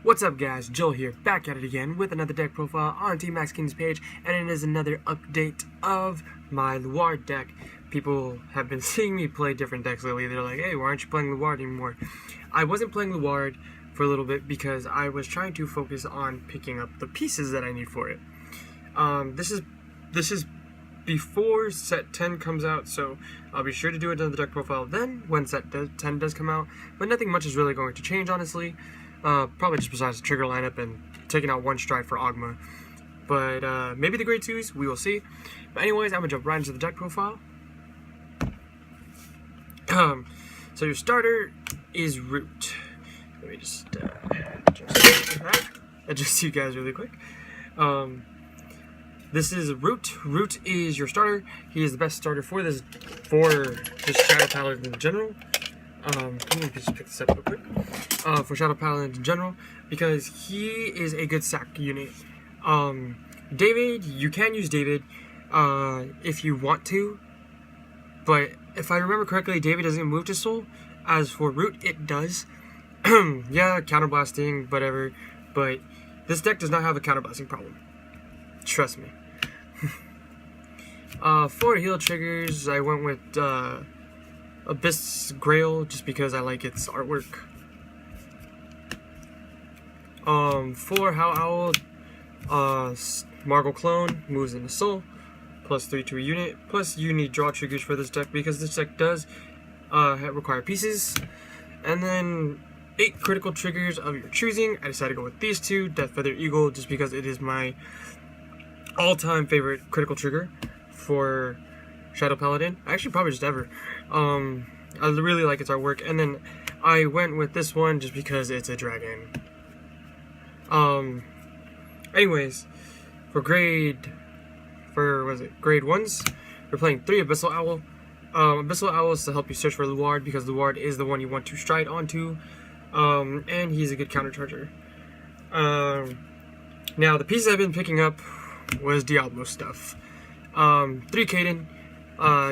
What's up guys, Joel here, back at it again with another deck profile on Team Max King's page, and it is another update of my Luard deck. People have been seeing me play different decks lately. They're like, hey, why aren't you playing Luard anymore? I wasn't playing Luard for a little bit because I was trying to focus on picking up the pieces that I need for it. This is before set 10 comes out, so I'll be sure to do another deck profile then when set 10 does come out, but nothing much is really going to change, honestly. Probably just besides the trigger lineup and taking out one stride for Ogma. But maybe the grade 2s, we will see. But anyways, I'm going to jump right into the deck profile. So your starter is Root. Let me just adjust you guys really quick. This is Root. Root is your starter. He is the best starter for this Shadow Paladin in general. Let me just pick this up real quick. For Shadow Paladin in general, because he is a good sack unit. David, you can use David if you want to, but if I remember correctly, David doesn't move to Soul. As for Root, it does. Yeah, counterblasting, whatever, but this deck does not have a counterblasting problem. Trust me. For heal triggers, I went with Abyss Grail just because I like its artwork. For Howl Owl, Margle Clone moves into Soul, +3 to a unit, plus you need draw triggers for this deck because this deck does require pieces. And then 8 critical triggers of your choosing. I decided to go with these two, Death Feather Eagle, just because it is my all-time favorite critical trigger for Shadow Paladin. Actually, probably just ever. I really like its artwork, and then I went with this one just because it's a dragon. Anyways, for grade 1s, we're playing 3 Abyssal Owl. Abyssal Owl is to help you search for Luard, because Luard is the one you want to stride onto, and he's a good countercharger. Now, the pieces I've been picking up was Diablo stuff. 3 Kaden.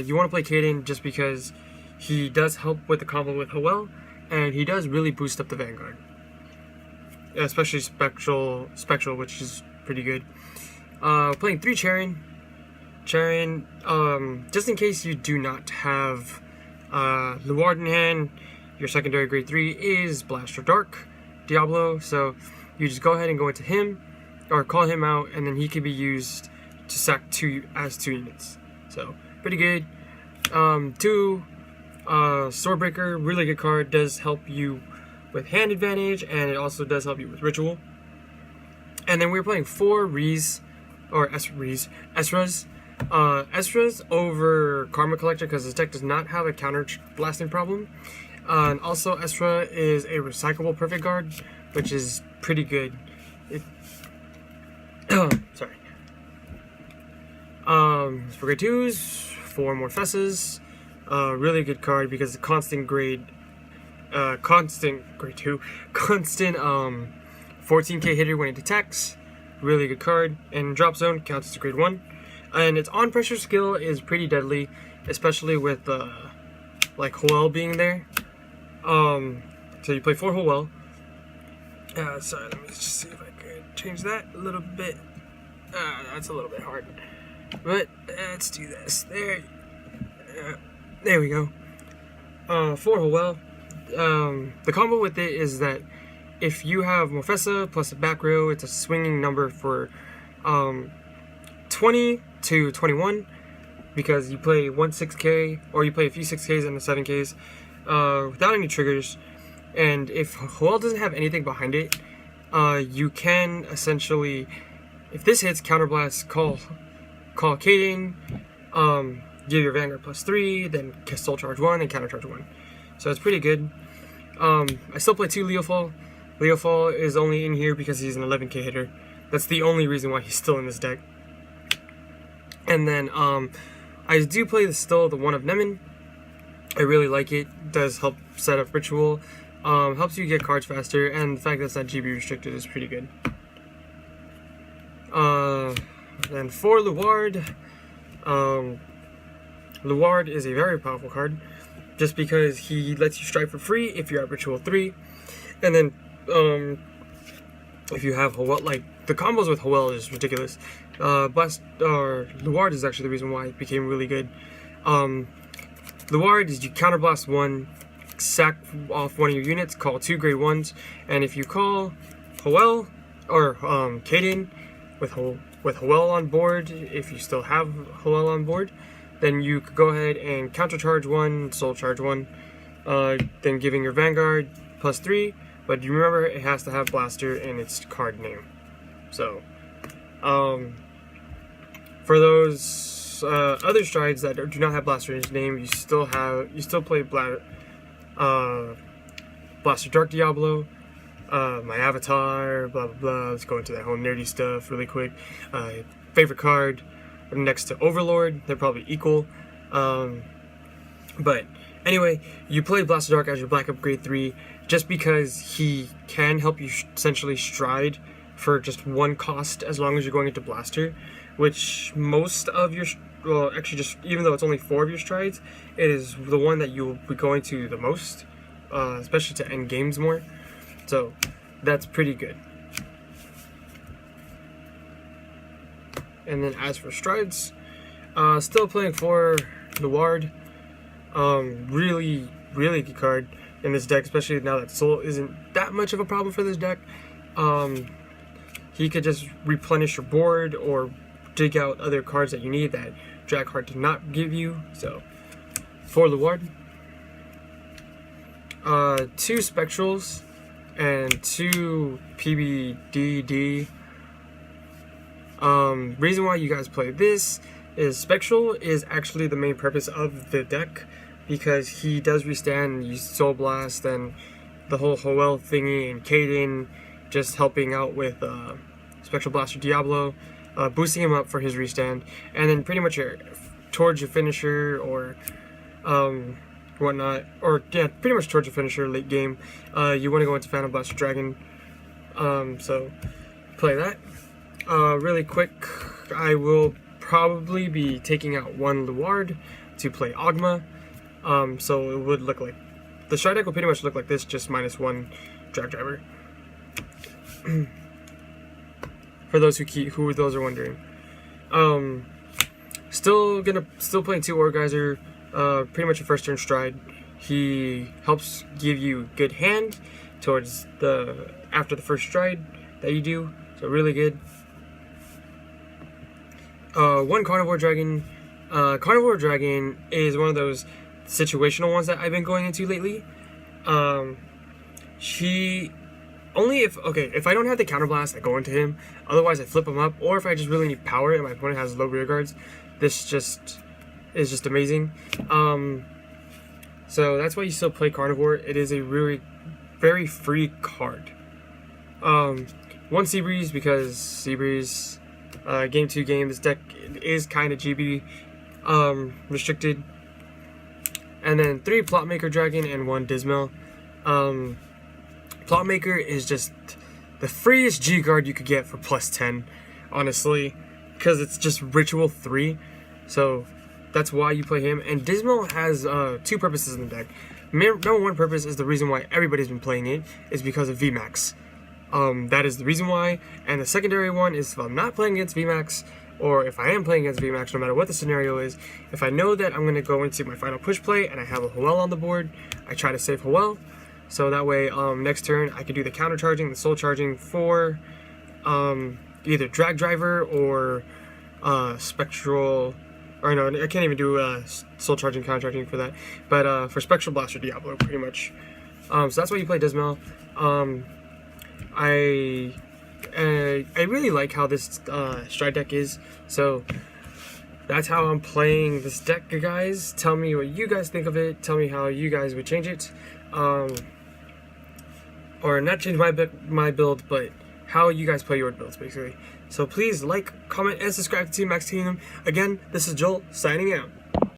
You want to play Kaden just because he does help with the combo with Hoel, and he does really boost up the Vanguard. Especially Spectral, which is pretty good. Playing 3 Charon. Charon, just in case you do not have Luard in hand, your secondary grade 3 is Blast or Dark Diablo, so you just go ahead and go into him, or call him out, and then he can be used to sack 2 units. So, pretty good. 2, Swordbreaker, really good card, does help you with hand advantage, and it also does help you with ritual. And then we're playing 4 Esras. Esras over Karma Collector, because this deck does not have a counter blasting problem. And also Esra is a recyclable perfect guard, which is pretty good. Sorry. For grade 2s, 4 more Fesses. Really good card because the constant 14k hitter when it attacks. Really good card. And Drop Zone counts as a grade 1. And its on pressure skill is pretty deadly, especially with like Hoel being there. So you play 4 Hoel. Sorry, let me just see if I can change that a little bit. That's a little bit hard, but let's do this. There we go. 4 Hoel. The combo with it is that if you have Morfessa plus a back row, it's a swinging number for 20 to 21, because you play 1 6k, or you play a few 6ks and a 7ks without any triggers. And if Hoel doesn't have anything behind it, you can essentially, if this hits, counterblast, call Kaden, give your Vanguard +3, then Soul Charge 1 and counter charge 1. So it's pretty good. I still play 2 Leofall. Leofall is only in here because he's an 11k hitter. That's the only reason why he's still in this deck. And then I do play still the 1 of Nemen. I really like it. Does help set up ritual. Helps you get cards faster, and the fact that it's not GB restricted is pretty good. Then for Luard, Luard is a very powerful card, just because he lets you strike for free if you're at Ritual 3. And then if you have Howell, like the combos with Howell is ridiculous. Blast or Luard is actually the reason why it became really good. Luard is you counterblast one, sack off one of your units, call 2 grade 1s, and if you call Howell or Kaden with Howell on board, if you still have Howell on board, then you could go ahead and countercharge 1, soul charge 1, then giving your Vanguard +3, but you remember it has to have Blaster in its card name. So, for those other strides that do not have Blaster in its name, you still play Blaster Dark Diablo, my avatar, blah blah blah. Let's go into that whole nerdy stuff really quick. Favorite card next to Overlord, they're probably equal. But anyway, you play Blaster Dark as your Black Upgrade 3 just because he can help you essentially stride for just 1 cost as long as you're going into Blaster, which most of your, well, actually just, even though it's only 4 of your strides, it is the one that you'll be going to the most, especially to end games more. So that's pretty good. And then as for strides, still playing for Luard. Really good card in this deck, especially now that Soul isn't that much of a problem for this deck. He could just replenish your board or dig out other cards that you need that Drag Card did not give you. So for Luard, 2 Spectrals and 2 PBDD. Reason why you guys play this is Spectral is actually the main purpose of the deck, because he does restand, use Soul Blast, and the whole Howell thingy, and Kaden just helping out with Spectral Blaster Diablo, boosting him up for his restand, and then pretty much towards your finisher or whatnot, or yeah, pretty much towards your finisher late game, you want to go into Phantom Blaster Dragon. So play that. Really quick, I will probably be taking out 1 Luard to play Ogma. So it would look like the stride deck will pretty much look like this, just -1 drag driver. For those who those are wondering. Still playing 2 Orgeyser, pretty much a first turn stride. He helps give you good hand towards after the first stride that you do, so really good. 1 Carnivore Dragon. Carnivore Dragon is one of those situational ones that I've been going into lately. If I don't have the counterblast, I go into him. Otherwise, I flip him up. Or if I just really need power and my opponent has low rear guards, this is just amazing. So that's why you still play Carnivore. It is a really very free card. 1 Seabreeze, because Seabreeze, game 2 game, this deck is kind of GB restricted. And then 3 Plotmaker Dragon and 1 Dismal. Plotmaker is just the freest G guard you could get for +10, honestly, because it's just Ritual 3. So that's why you play him. And Dismal has 2 purposes in the deck. Number 1 purpose is the reason why everybody's been playing it, is because of VMAX. That is the reason why. And the secondary one is if I'm not playing against VMAX, or if I am playing against VMAX, no matter what the scenario is, if I know that I'm going to go into my final push play and I have a Howell on the board, I try to save Howell. So that way, next turn, I can do the counter charging, the soul charging for either Drag Driver or Spectral, or no, I can't even do soul charging, counter charging for that, but for Spectral Blaster Diablo, pretty much. So that's why you play Dismal. I really like how this stride deck is, so that's how I'm playing this deck, guys. Tell me what you guys think of it. Tell me how you guys would change it, or not change my build, but how you guys play your builds, basically. So please like, comment, and subscribe to Team Max Kingdom. Again, this is Joel signing out.